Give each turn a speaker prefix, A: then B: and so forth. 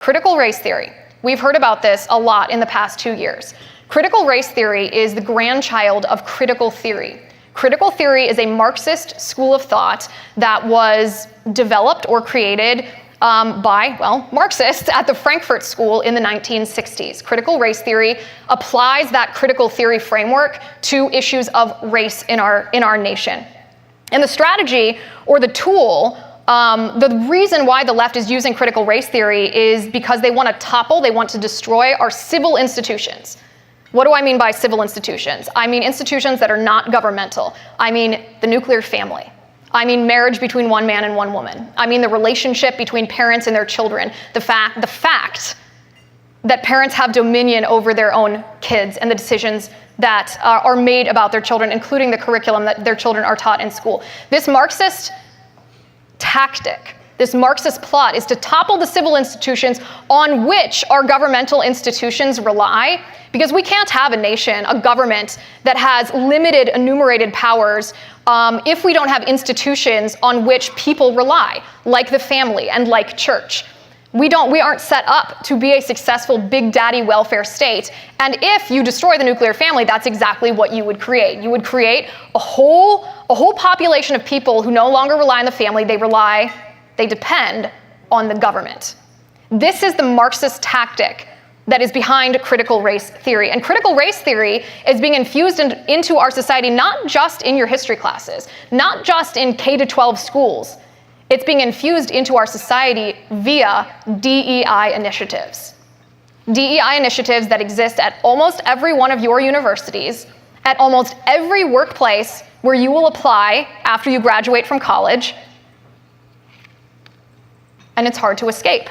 A: Critical race theory. We've heard about this a lot in the past 2 years. Critical race theory is the grandchild of critical theory. Critical theory is a Marxist school of thought that was developed or created by, well, Marxists at the Frankfurt School in the 1960s. Critical race theory applies that critical theory framework to issues of race in our nation. And the strategy or the tool, the reason why the left is using critical race theory is because they want to topple, they want to destroy our civil institutions. What do I mean by civil institutions? I mean institutions that are not governmental. I mean the nuclear family. I mean marriage between one man and one woman. I mean the relationship between parents and their children. The fact that parents have dominion over their own kids and the decisions that are made about their children, including the curriculum that their children are taught in school. This Marxist tactic, this Marxist plot is to topple the civil institutions on which our governmental institutions rely, because we can't have a nation, a government that has limited enumerated powers if we don't have institutions on which people rely, like the family and like church. We aren't set up to be a successful big daddy welfare state. And if you destroy the nuclear family, that's exactly what you would create. You would create a whole population of people who no longer rely on the family. They depend on the government. This is the Marxist tactic that is behind critical race theory. And critical race theory is being infused into our society, not just in your history classes, not just in K-12 schools. It's being infused into our society via DEI initiatives. DEI initiatives that exist at almost every one of your universities, at almost every workplace where you will apply after you graduate from college, and it's hard to escape.